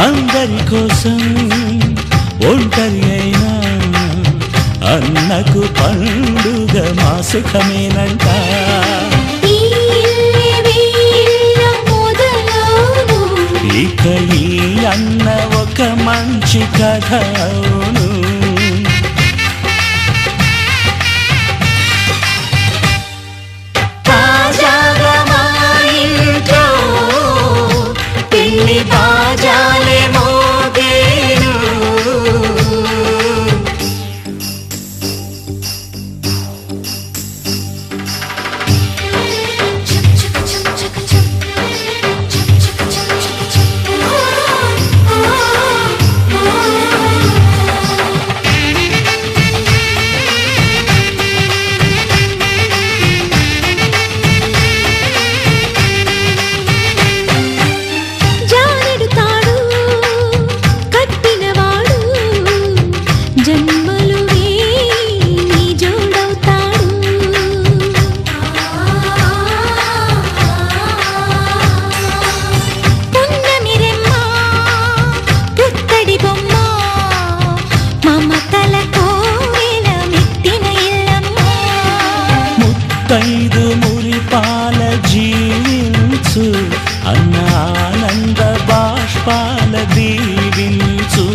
అందరి కోసం ఒంటరి అయినా అన్నకు పండుగ మా సుఖమేనంట. ఇక ఈ అన్న ఒక మంచి కథ అవును. తాజాగా మా ఇంట్లో పెళ్లి బాజాలే మోగేను. ముత్తైదు మురిపాల జీవించు అన్న ఆనంద బాష్పాల దీవించు.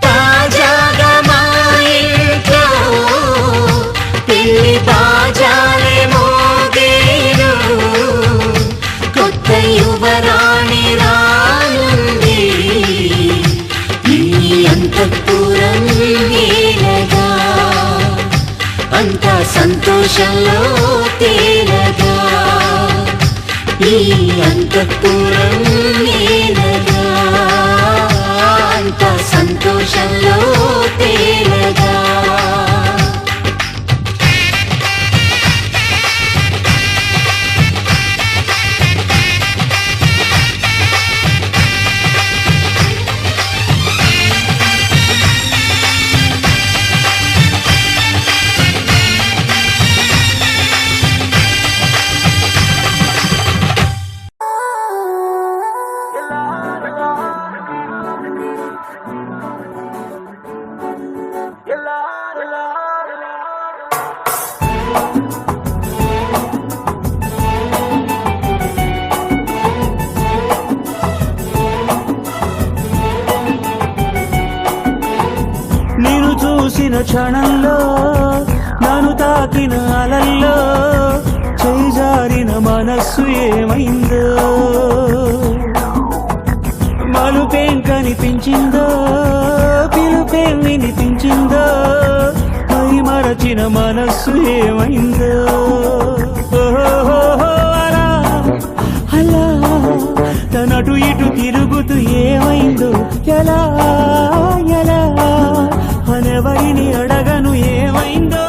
తాజాగా మా ఇంట్లో పెళ్లి బాజాలే మోగేను. కొత్త యువరాణి రానుంది అంతఃపురం ఏలగా. అంతా సంతోషంలో తేలగా. ఈ అంతఃపురం ఏలగా. అంతా సంతోషంలో తేలగా. నిన్ను చూసిన క్షణంలో నన్ను తాకిన అలల్లో చేజారిన మనస్సు ఏమైందో. మలుపేం కనిపించిందో పిలుపేం వినిపించిందో. మై మరచిన మనస్సు ఏమైందో. అలా అలా తనటు ఇటు తిరుగుతూ ఏమైందో. ఎలా ఎలా అనెవరిని అడగను ఏమైందో.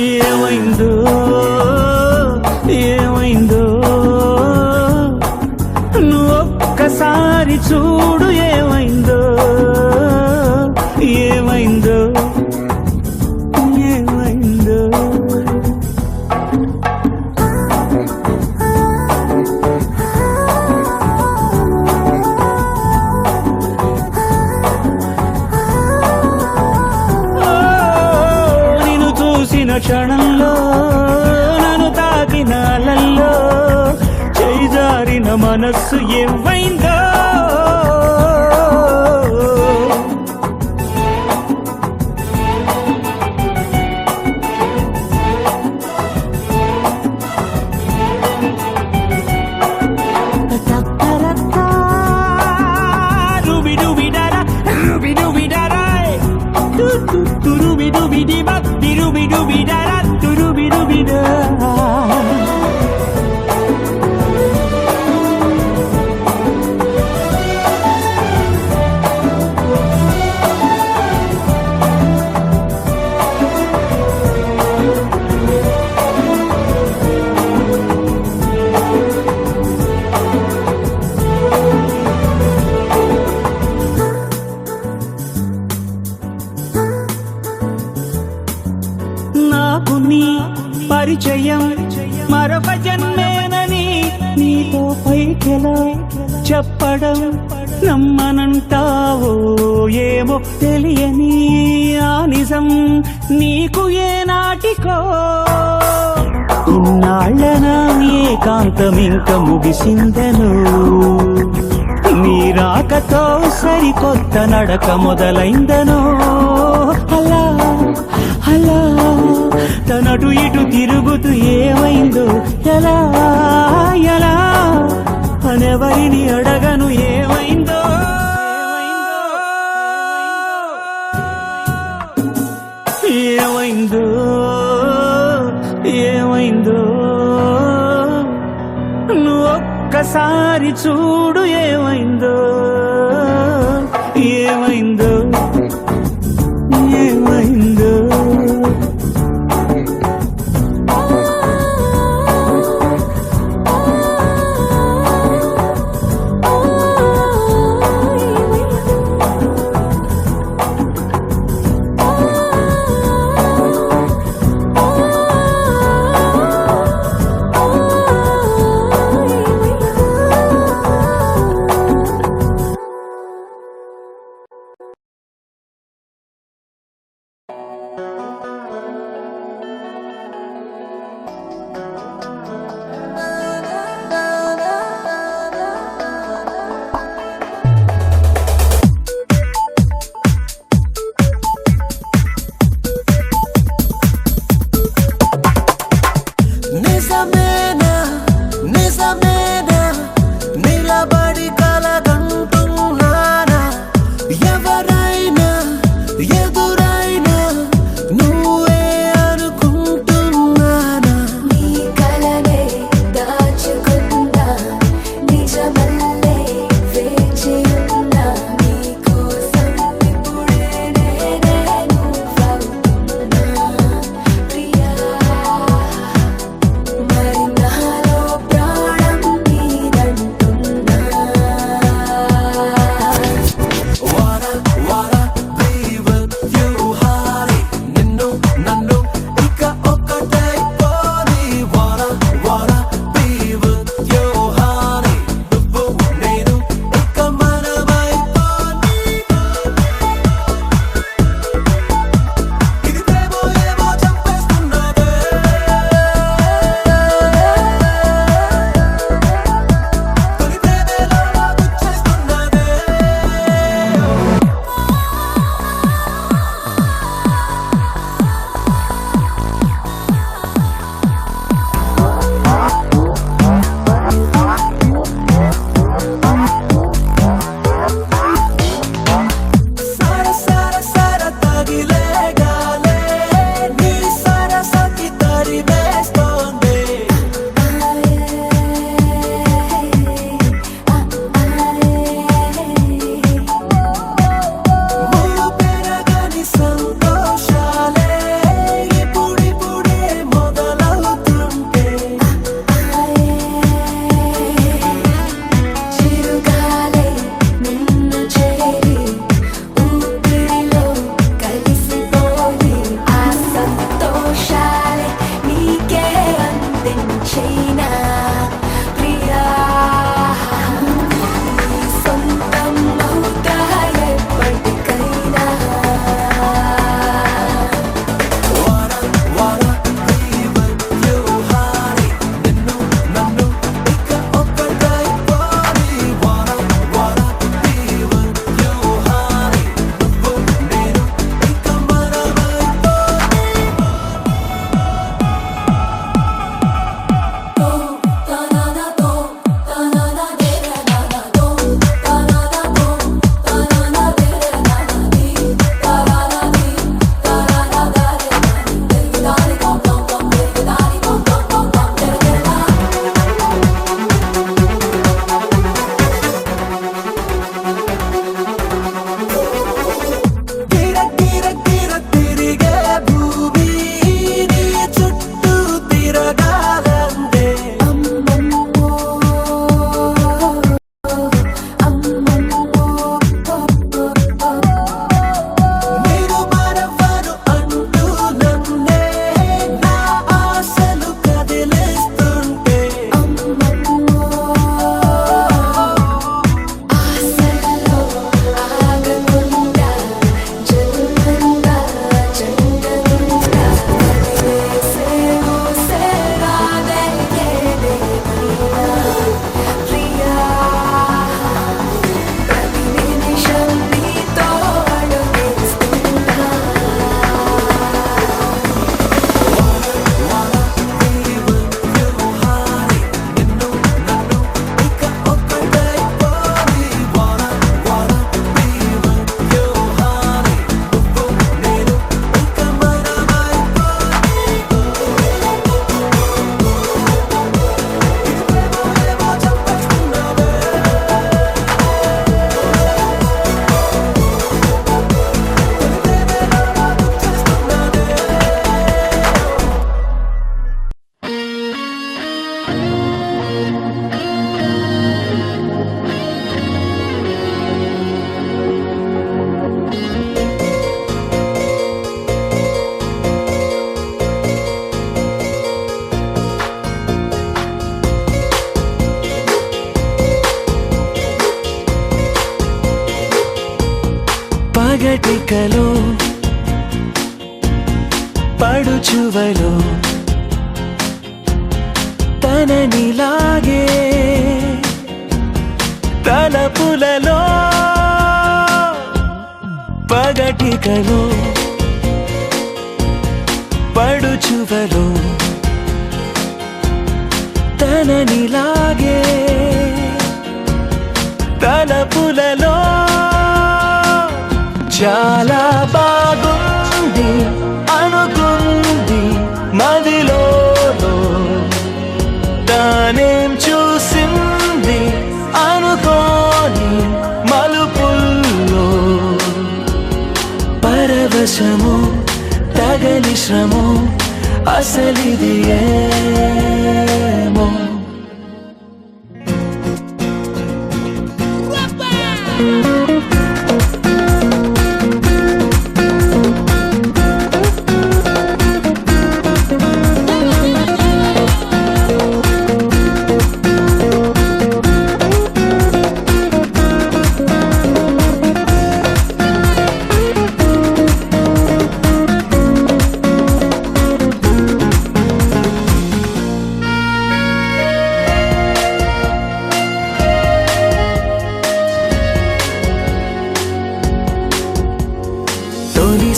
ఏమైందో ఏమైందో నువ్వు ఒక్కసారి చూడు. ఏమైందో ఏమైందో ఏమైందో. నిన్ను చూసిన క్షణంలో నన్ను తాకిన అలల్లో చేజారిన మనస్సు ఏమైందో. నీ పరిచయం మరొక జన్మేనని నీతో పైకెలా చెప్పడం నమ్మనంటావో ఏమో తెలియని ఆ నిజం నీకు ఏనాటికో ఇన్నాళ్ళన ఏకాంతం ఇంక ముగిసిందను నీ రాకతో సరికొత్త నడక మొదలైందనో అలా అలా తనటు ఇటు తిరుగుతూ ఏమైందో ఎలా ఎలా అనెవరిని అడగను ఏమైందో ఏమైందో ఏమైందో నువ్వు ఒక్కసారి చూడు ఏమైందో ఏమైందో ఏమైందో పడుచువలో తననిలాగే తలపులలో పగటికలో పడుచువలో తననిలాగే తలపులలో చాలా బాగుంది అనుకుంది మదిలో తానేం చూసింది అనుకోని మలుపుల్లో పరవశము తగలి శ్రమో అసలిది ఏమో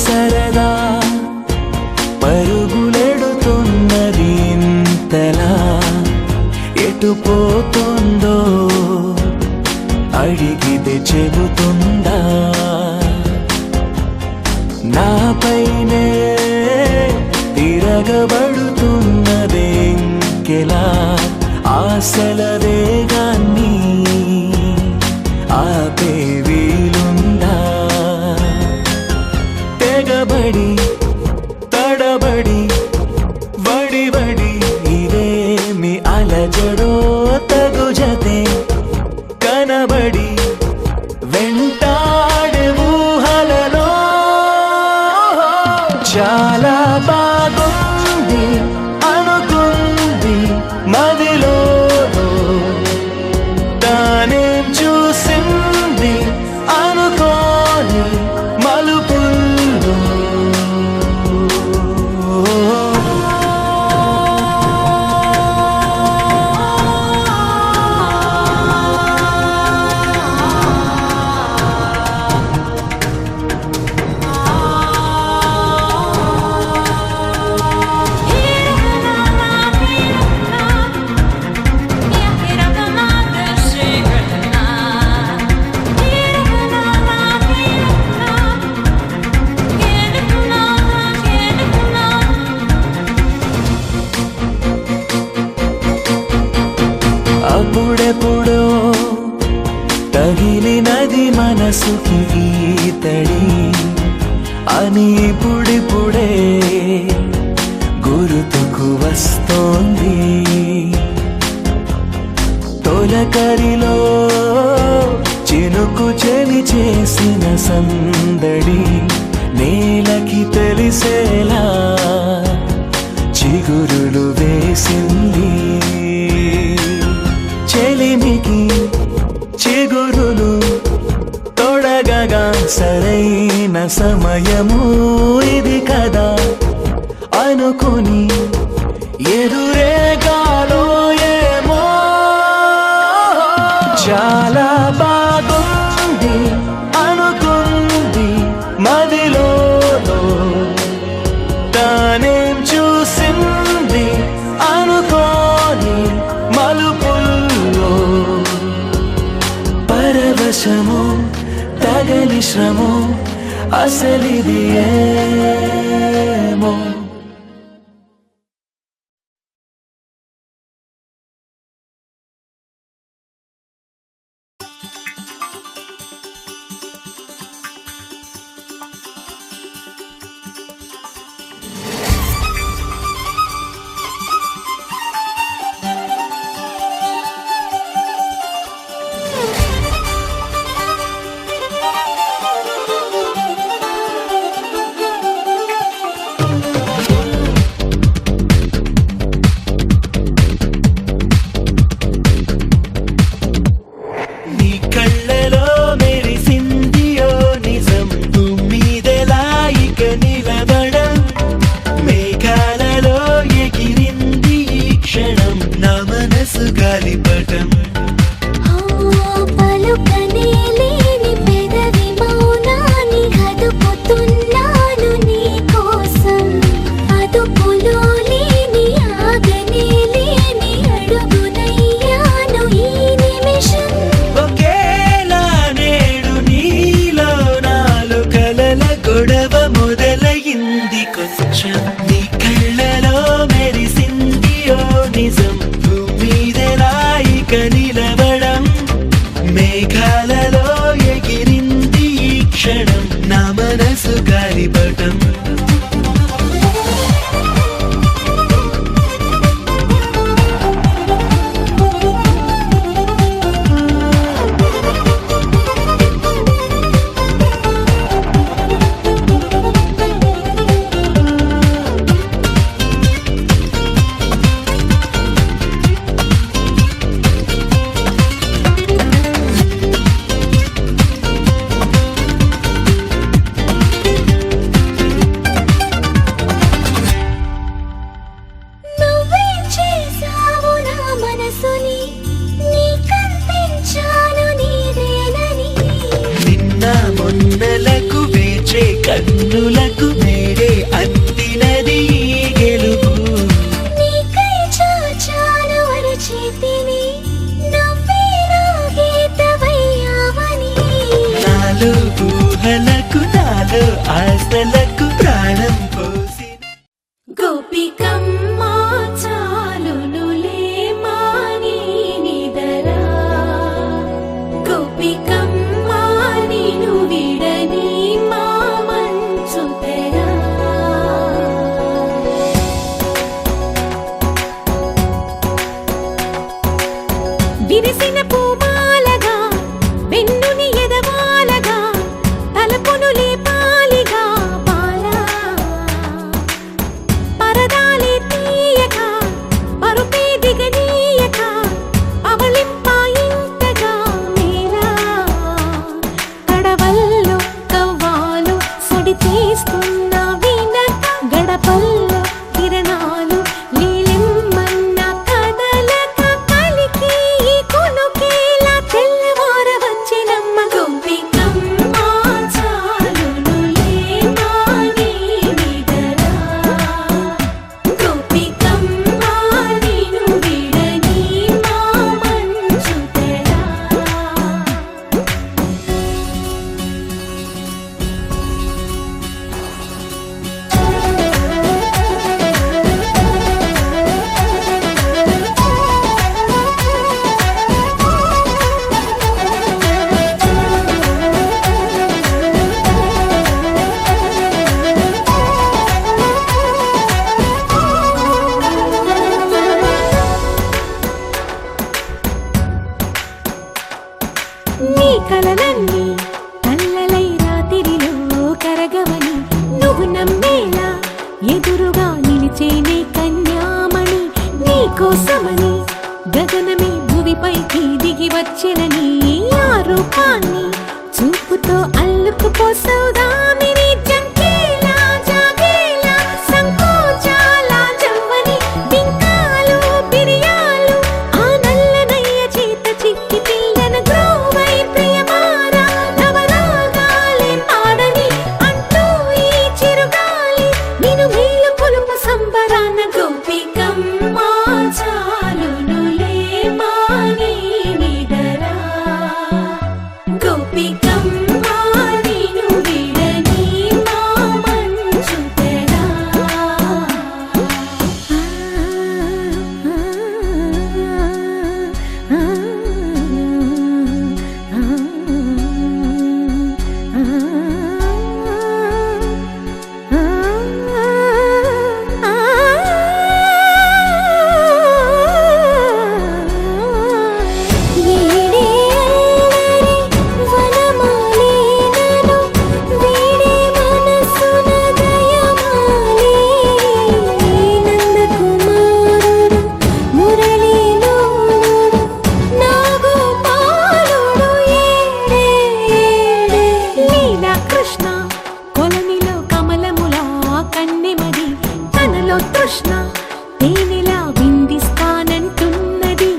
సరదా పరుగులెడుతున్నది ఇంతలా ఎటు పోతుందో అడిగితే చెబుతుందా నాపైనే తిరగబడుతున్నదే ఇంకెలా ఆశల వేగాన్ని ఆపే వీలుందా తెగబడి తడబడి వడి వడి ఇదేమి అలజడో తగు జతే కనబడి వెంటాడే ఊహలలో చాలా బాగుంది అనుకుంది మదిలో తానేం చూసింది అనుకోని మలుపుల్లో అప్పుడెప్పుడో తగిలినది మనసుకి ఈతడి అని ఇప్పుడిప్పుడే గుర్తుకు వస్తోంది తొలకరిలో చినుకు చెలి చేసిన సందడి నేలకి తెలిసేలా చిగురులు వేసింది చెలిమికి చిగురులు తొడగగా సరైన సమయము ఇది కదా అనుకుని ఎదురేగాలో ఏమో చాలా బాగుంది అనుకుంది మదిలో తానేం చూసింది అనుకోని మలుపుల్లో పరవశము తగలి శ్రమో అసలిది ఏమో గోపికమ్మా చాలునులే మాని నిదరా గోపికమ్మా నిను విడని మా మంచు తెరా విరిసిన పూమాలగా వెన్నుని ఎదవాలగా తలపును లేపాలిగా బాలా పరదాలే తీయక పరుపే దిగనీయక అవలింపాయింతగా మేరా కడవల్లో కవ్వాలు సడి తీస్తున్న వీణక గడపల్లో కిరణాలు లీలిమ్మన్న కదలక కలికి ఈ కొనుకేలా తెల్లవార వచ్చినమ్మ గోపికమ్మా చాలునులే మాని నిదరా గోపికమ్మా నిను విడని మా మంచు తెరా నీ కలలన్నీ కల్లలై రాత్రిలో కరగవని నువ్వు నమ్మేలా ఎదురుగా నిలిచేనే కన్యామణి నీ కోసమని గగనమే భువిపైకి దిగి వచ్చెనని ఆ రూపాన్ని చూపుతో అల్లుకుపోసౌదామిని జంకేలా జాగేలా సంకోచాల జవ్వని బింకాలు బిరియాలు ఆ నల్లనయ్య చేత చిక్కి పిల్లన గ్రోవై ప్రియమారా నవరాగాలే పాడని అంటూ ఈ చిరుగాలి నిను మేలు కొలుపు సంబరాన గోపికమ్మా చాలునులే మాని నిదరా గోపికమ్మా నిను విడని మా మంచు తెరా కృష్ణ కొలనిలో కమలములా కన్నెమది తనలో తృష్ణ తేనెలా విందిస్తానంటున్నది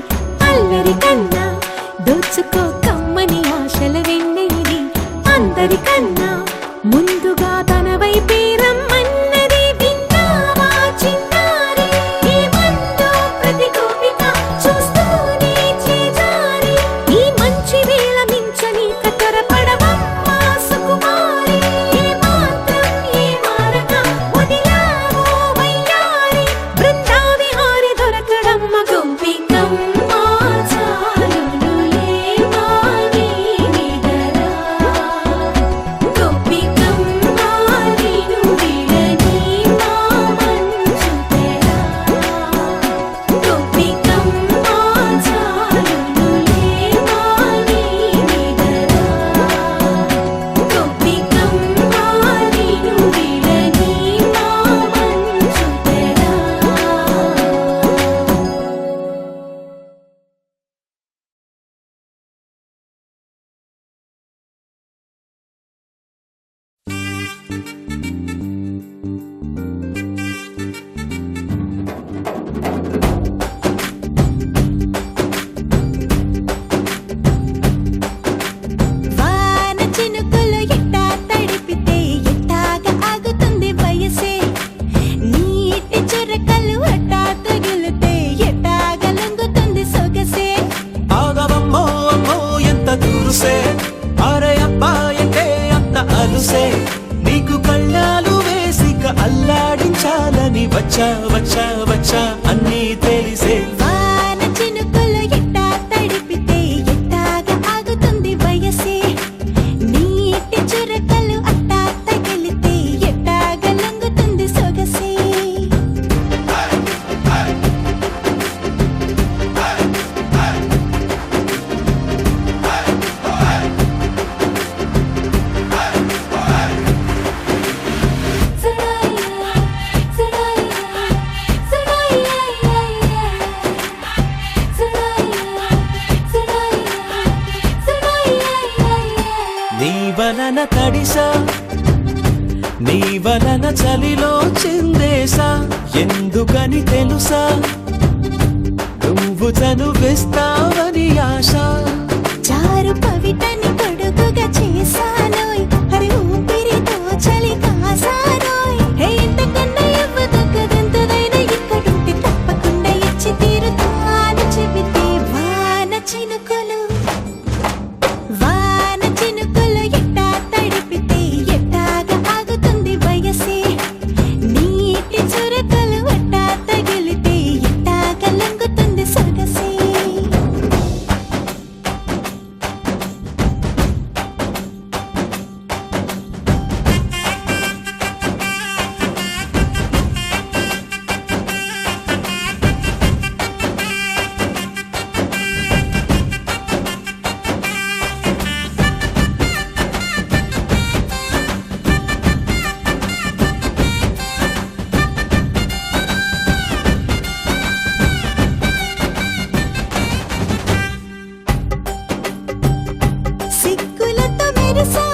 అల్లరి కన్నా దోచుకో కమ్మని ఆశల వెన్నెయిది అందరికన్నా ముందుగా తన వైపే రమ్మన్నది విన్నావా చిన్నారి ఏమందో ప్రతి గోపిక చూస్తూనే చేజారి ఈ మంచి వేళ మించని కతరపడవమ్మా సుకుమారి ఏ మాత్రం ఏ మారక వదిలావో వయ్యారి బృందావిహారి అల్లాడించాలని వచ్చా వచ్చా వచ్చా అన్నీ తెలిసే వాన చినుకులు ఎట్టా తడిపితే ఎట్టాగా ఆగుతుంది వయసే నీటి చురకలు అట్టా తగిలితే ఎట్టాగా లొంగుతుంది సొగసే నీ వలన తడిసా నీ వలన చలిలో చిందేసా ఎందుకని తెలుసా నువ్వు చనువిస్తావని ఆశ చారు పవిటని పొడుగుగా చేశానోయ్ హరి ఊపిరితో చలి కాసానోయ్ హే ఇంతకన్నా ఇవ్వదగ్గదెంతదైనా ఇక్కడుంటే తప్పకుండా ఇచ్చి తీరుతాను చెబితే వాన చినుకులు ఎట్టా తడిపితే ఎట్టాగా ఆగుతుంది వయసే నీటి చురకలు అట్టా తగిలితే ఎట్టాగా లొంగుతుంది సొగసే సిగ్గులతో మెరిసా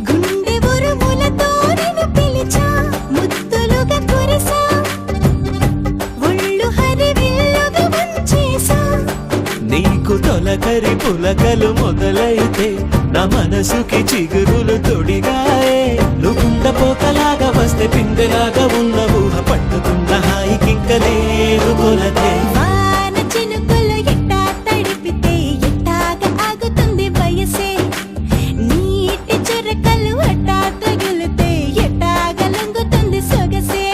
గుండె ఉరుములతో నిన్ను పిలిచా ముద్దులుగా కురిసా ఒళ్ళు హరివిల్లుగా వంచేసా నీకు తొలకరి పులకలు మొదలైతే నా మనసుకి చిగురులు తొడిగాయే నువ్వుండపోతలాగా వస్తే పిందెలాగా ఉన్న ఊహ పట్టుకున్న హాయికింక లేదు కొలతే వాన చినుకులు ఎట్టా తడిపితే ఎట్టాగా ఆగుతుంది వయసే నీటి చురకలు అట్టా తగిలితే ఎట్టాగా లొంగుతుంది సొగసే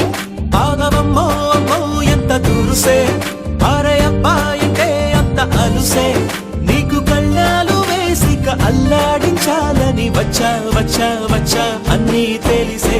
ఆగవమ్మో అమ్మో ఎంత దురుసే అరే అబ్బాయికే అంత అలుసే నీకు కళ్ళాలు వేసిక అల్లాడించాలని వచ్చా వచ్చా వచ్చా అన్నీ తెలిసే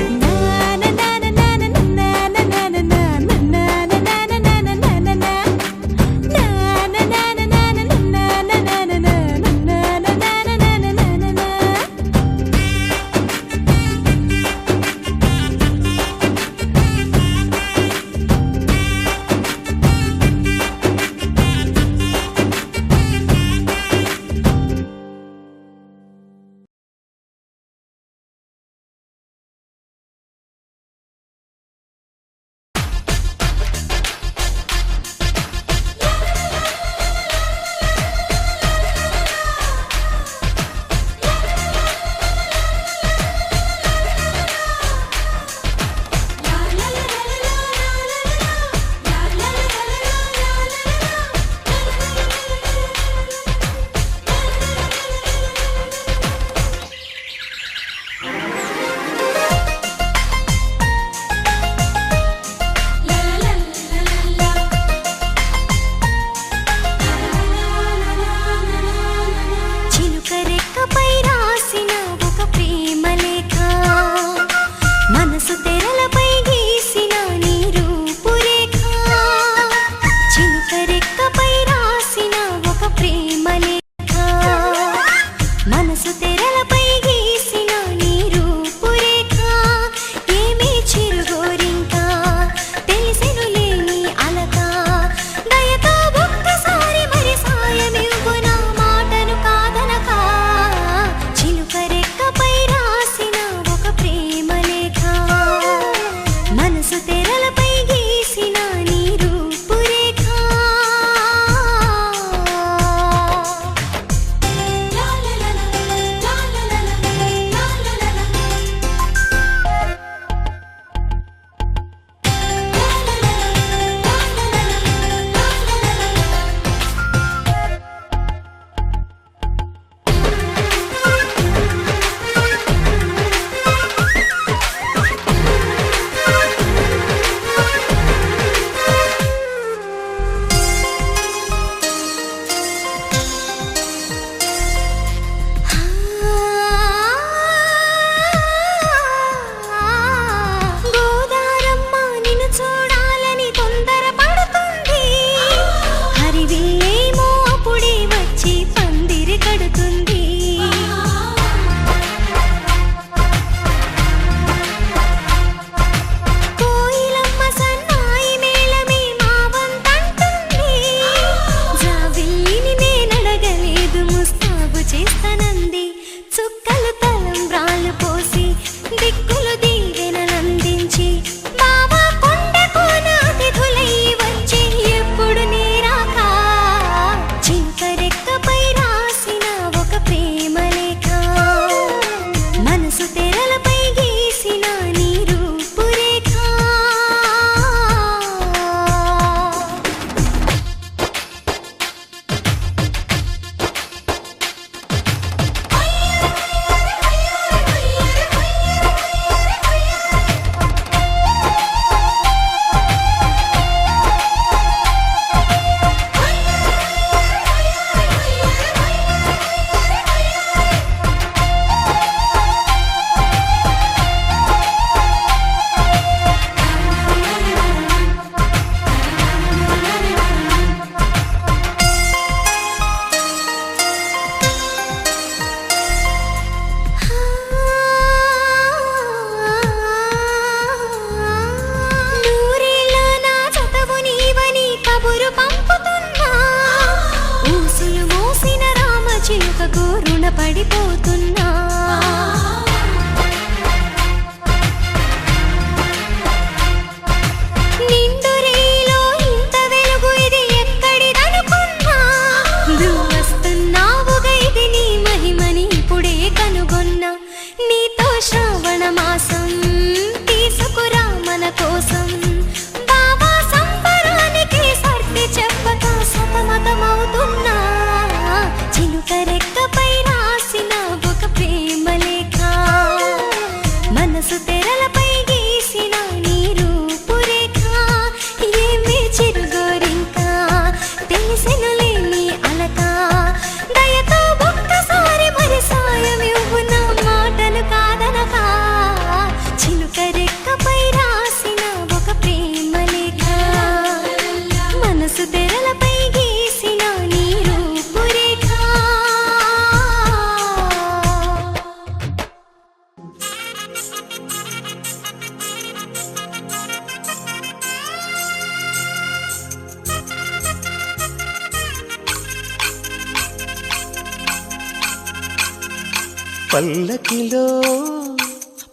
పల్లకిలో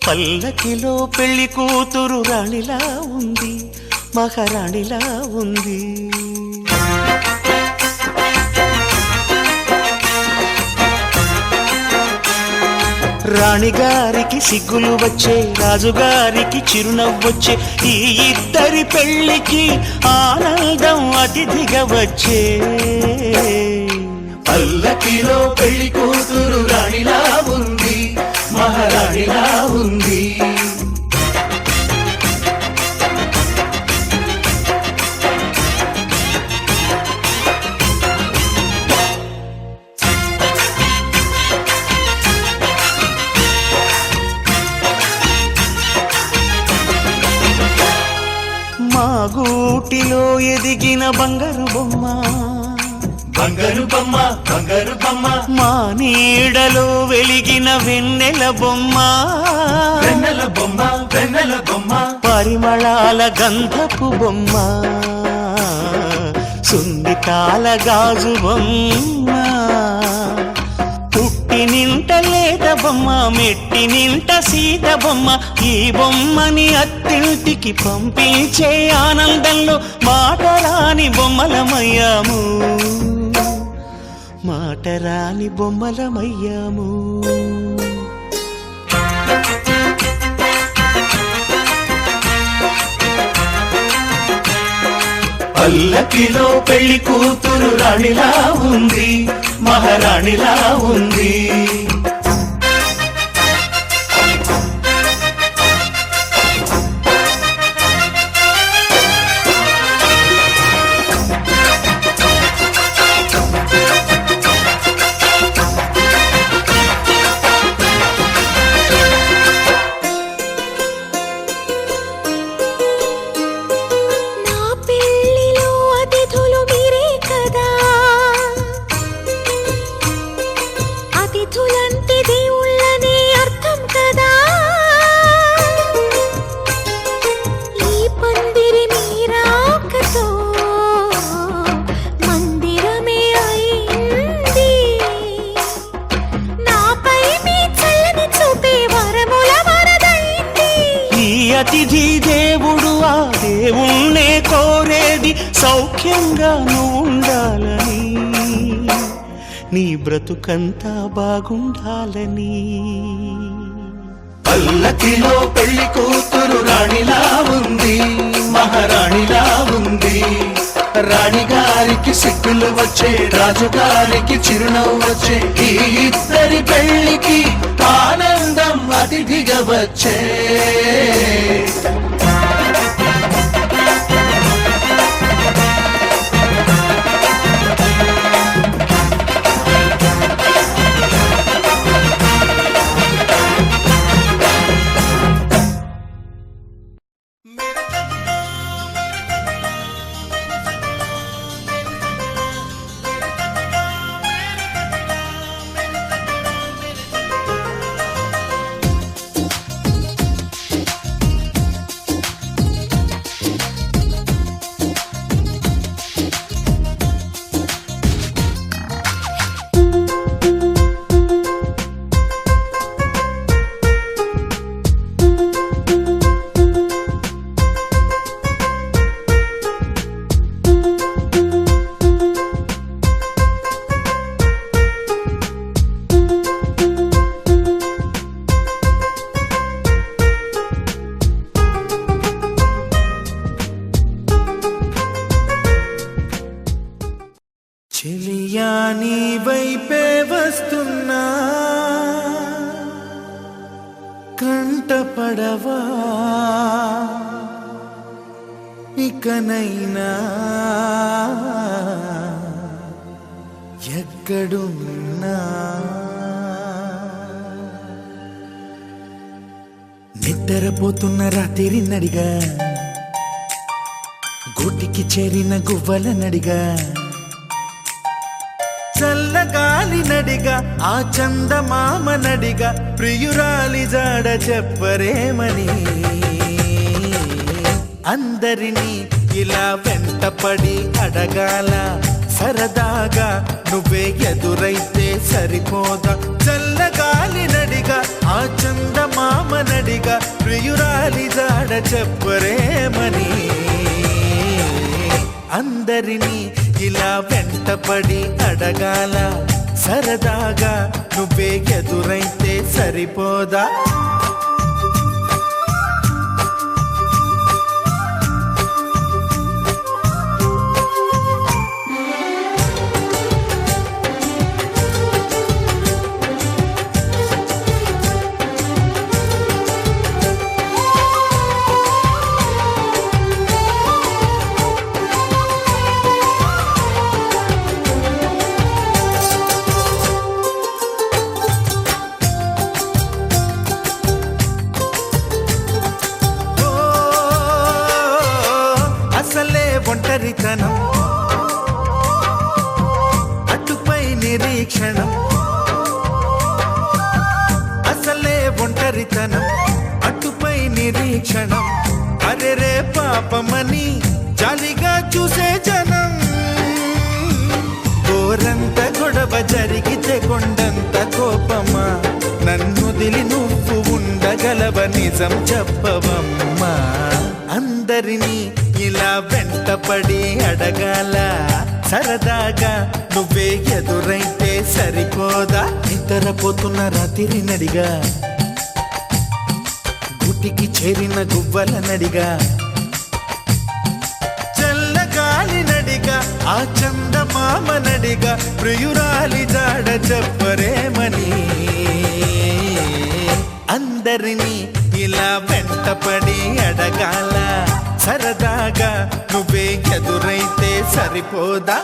పల్లకిలో పెళ్లి కూతురు రాణిలా ఉంది, మహారాణిలా ఉంది. రాణిగారికి సిగ్గులు వచ్చే, రాజుగారికి చిరునవ్వొచ్చే, ఈ ఇద్దరి పెళ్లికి ఆనందం అతిథిగా వచ్చే. పల్లకిలో పెళ్లి కూతురు రాణిలా ఉంది, మహారాణిలా ఉంది. మా గూటిలో ఎదిగిన బంగారు బొమ్మ, బంగారు బొమ్మ, బంగారు బొమ్మ. మా నీడలో వెలిగిన వెన్నెల బొమ్మ, వెన్నెల బొమ్మ, వెన్నెల బొమ్మ. పరిమళాల గంధపు బొమ్మ, సున్నితాల గాజు బొమ్మ. పుట్టి నింట లేద బొమ్మ, మెట్టి నింట సీత బొమ్మ. ఈ బొమ్మని అత్తింటికి పంపించే ఆనందంలో మాటరాని బొమ్మలమయ్యాము, మాటరాని బొమ్మలమయ్యాము. పల్లకిలో పెళ్లి కూతురు రాణిలా ఉంది, మహారాణిలా ఉంది. అతిథి దేవుడు ఆ దేవుణ్ణే కోరేది సౌఖ్యంగా నువ్వు ఉండాలని, నీ బ్రతుకంతా బాగుండాలని. పల్లకిలో పెళ్లి కూతురు రాణిలా ఉంది, మహారాణిలా ఉంది. రాణిగారికి సిగ్గులు వచ్చే, రాజుగారికి చిరునవ్వు వచ్చే, ఈ ఇద్దరి పెళ్లికి ఆనందం అతిథిగా వచ్చే. చెలియా నీ వైపే వస్తున్నా, కంటపడవా ఇకనైనా, ఎక్కడున్నా. నిద్రపోతున్న రాత్రి నడిగా, గూటికి చేరిన గువ్వల నడిగా, చల్లగాలి నడిగా, ఆ చందమామ నడిగా, ప్రియురాలి జాడ చెప్పరేమని. అందరినీ ఇలా వెంటపడి అడగాల, సరదాగా నువ్వే ఎదురైతే సరిపోదా చల్లగాలి నడిగా ఆ చందమామ నడిగా ప్రియురాలి జాడ చెప్పరేమని అందరినీ ఇలా వెంటపడి అడగాల సరదాగా నువ్వే ఎదురైతే సరిపోదా ఒంటరితనం అటుపై నిరీక్షణం అసలే ఒంటరితనం అటుపై నిరీక్షణం అరెరే పాపమని జాలిగా చూసే జనం గోరంత గొడవ జరిగితే కొండంత కోపమా నన్నుదిలి నువ్వు ఉండగలవ నిజం చెప్పవమ్మా అందరినీ ఇలా వెంటపడి అడగాల సరదాగా నువ్వే ఎదురైతే సరిపోదా నిద్రపోతున్న రాత్రి నడిగా గుటికి చేరిన గువ్వల నడిగా చల్లగాలి నడిగా ఆ చందమామ నడిగా ప్రియురాలి జాడ చెప్పరేమని అందరినీ ఇలా వెంటపడి అడగాల సరదాగా నువ్వే ఎదురైతే సరిపోదా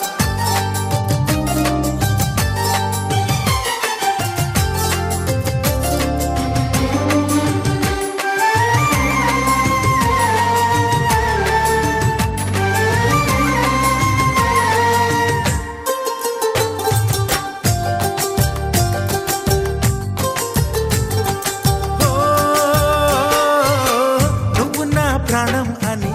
ప్రాణం అని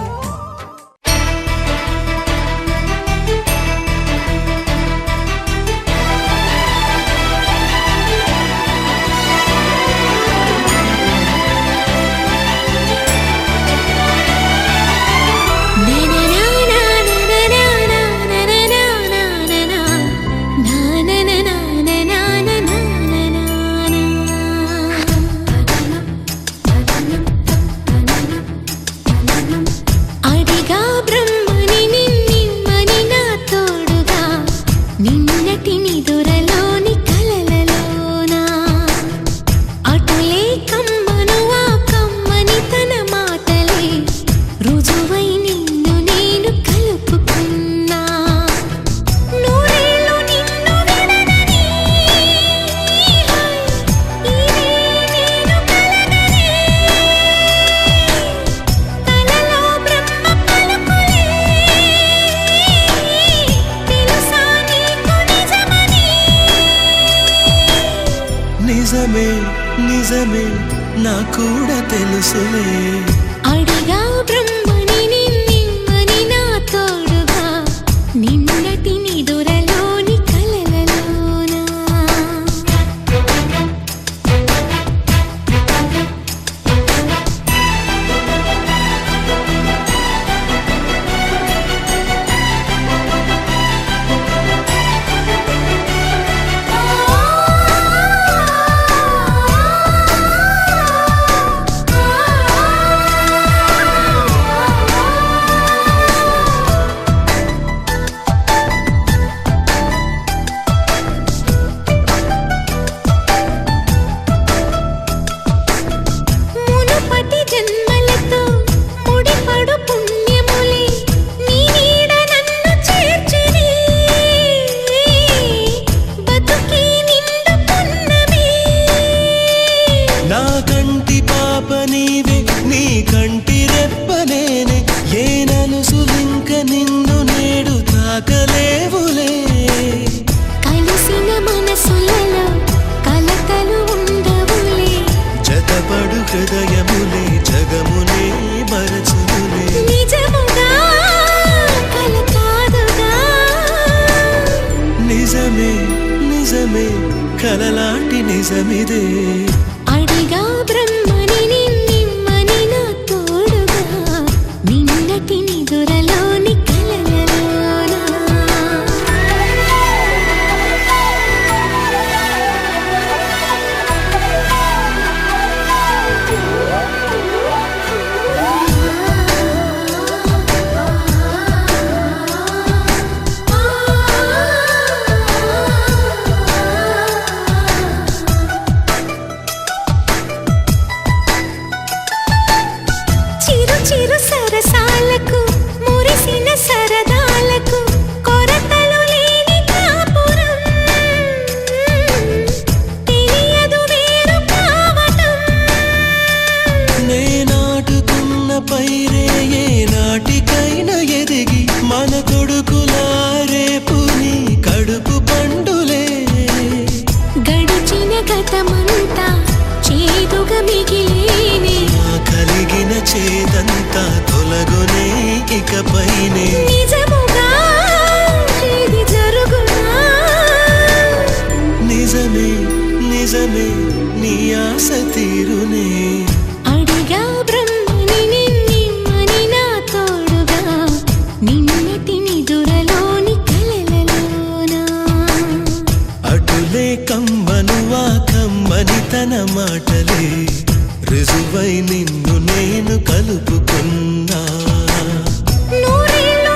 నిజమే నిజమే నా కూడా తెలుసులే అడిగా బ్రహ్మని నిన్నని నా తోడుగా నిన్నటి నిదురలోని కలలలోనా నిజమిదే. అడిగా బ్రహ్మని నిన్నిమ్మని నా తోడుగా నిన్నటి నిదురలోని కలలలోన. చిరు చిరు సరసాలకు మురిసిన సరదాలకు కొరతలు లేని కాపురం తెలియదు వేరు కావటం. నేనాటుకున్న పైరే ఏ నాటికైనా ఎదిగి మన కొడుకులా రేపు నీ కడుపు పండులే. గడిచిన గతమంతా చేదుగా మిగిలేనే కలిగిన చేదంతా తొలగునే ఇకపైనే. నిజముగా ఇది జరుగునా? నిజమే నిజమే నీ ఆశ తీరునే. అడిగా బ్రహ్మని నిన్నిమ్మని నా తోడుగా నిన్నటి నిదురలోని కలలలోన. అటులే కమ్మను ఆ కమ్మని తన మాటలే రుజువై నిన్ను నేను కలుపుకున్నా. నూరేళ్ళు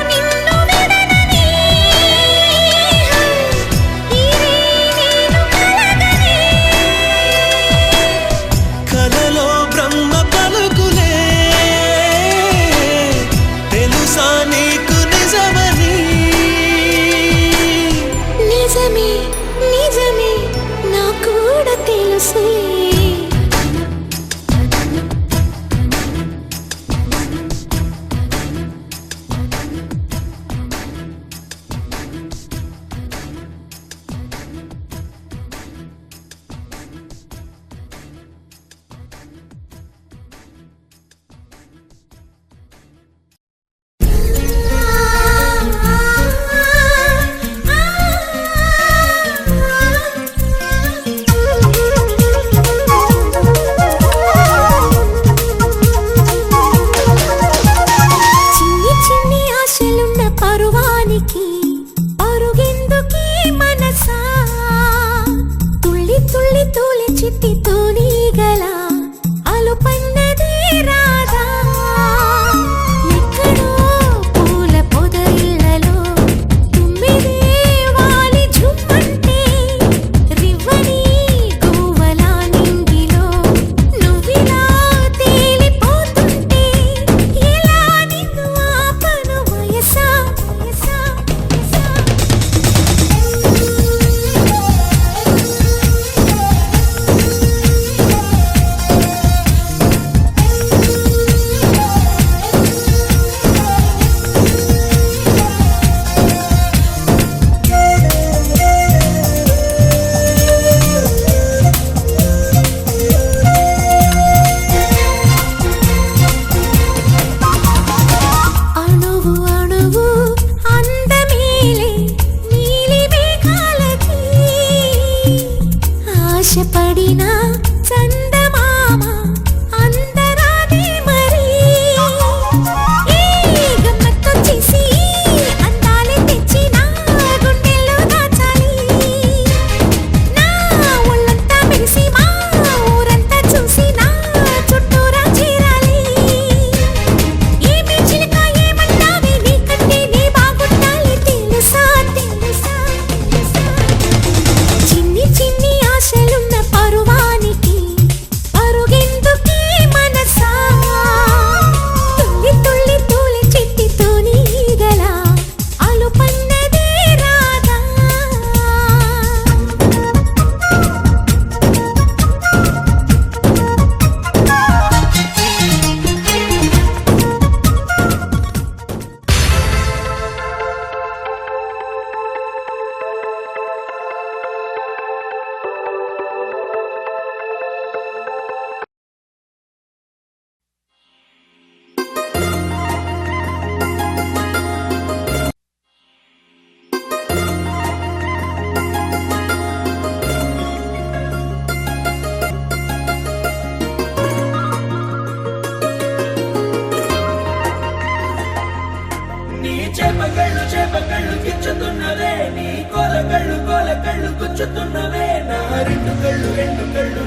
కోల కళ్ళు గుచ్చుతున్నవే నా రెండు కళ్ళు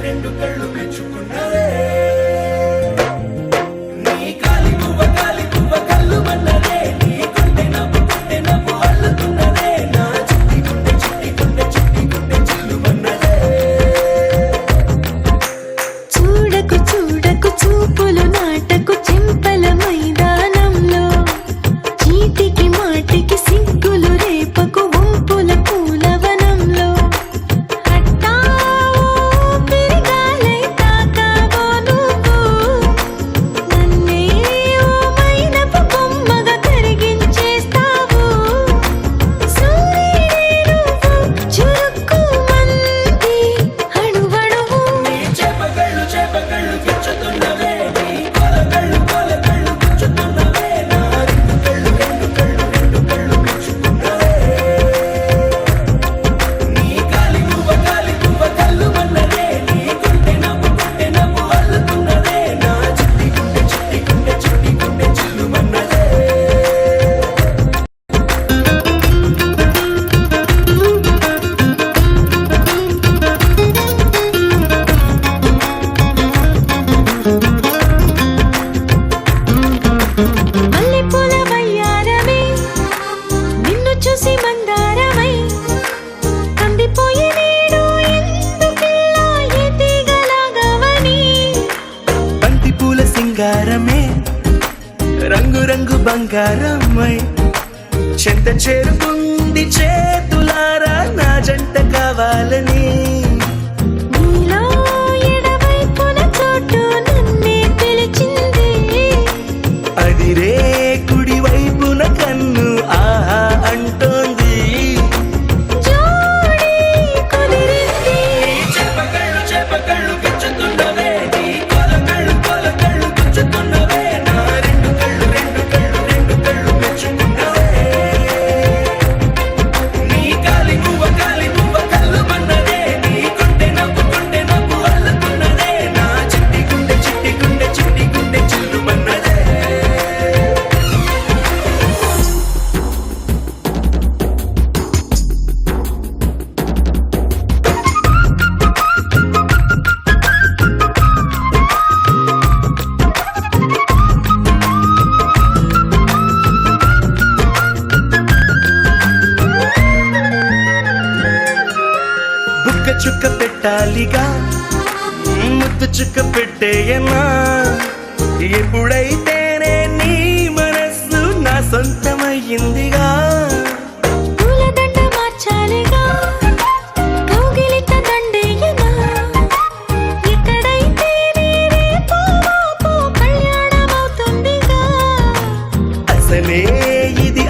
రెండు కళ్ళు మెచ్చుకున్నవే నీ కాలి పువ్వ కళ్ళు మన్నదే నీ గుండె నవ్వు అల్లుతున్నదే నా చిట్టి గుండె చిల్లు మన్నదే చూడకు చూడకు చూపులు నాటకు చెంపల మైదానంలో చీటికి మాటికి సిగ్గులు రేపకు వంపుల పూలవనంలో హట్టావో పిరిగాలై తాకావో నువ్వు నన్నే ఓ మైనపు బొమ్మగా కరిగించేస్తావు సూర్యుడే నువ్వు చురుక్కుమంది అణువణువు నీ చేపకళ్ళు గిచ్చుతున్నవే నీ కోల కళ్ళు గుచ్చుతున్నవే నా రెండు కళ్ళు మెచ్చుకున్నవే నీ కాలి పువ్వ కళ్ళు మన్నదే నీ గుండె నవ్వు అల్లుతున్నదే నా చిట్టి గుండె చిల్లు మన్నదే మల్లెపూల వయ్యారమే నిన్ను చూసి మందారమై కందిపోయి నేడు ఎందుకిలా ఎదిగలాగవని బంతి పూల సింగారమే రంగు బంగారమై చెంత చేరుకుంది చేతులారా నా జంట కావాలని నీలో ఎడవైపున చోటు నన్నే పిలిచింది అదిరే కుడి వైపున కన్ను ఆహా అంటోంది జోడి కుదిరింది చేపకళ్ళు గిచ్చుతున్నవే నీ కోల కళ్ళు గుచ్చుతున్నవే నా రెండు కళ్ళు మెచ్చుకున్నవే నీ కాలి పువ్వ కళ్ళు మన్నదే నీ గుండె నవ్వు అల్లుతున్నదే నా చిట్టి గుండె చిల్లు మన్నదే బుక్క చుక్క పెట్టాలిగా ముద్దు చుక్క పెట్టేయనా ఎప్పుడైతేనే నీ మనస్సు నా సొంతమయ్యిందిగా పూలదండ మార్చాలిగా కౌగిలిత దండేయనా ఎక్కడైతే నీ రేపు మాపు కళ్యాణమవుతుందిగా అసలే ఇది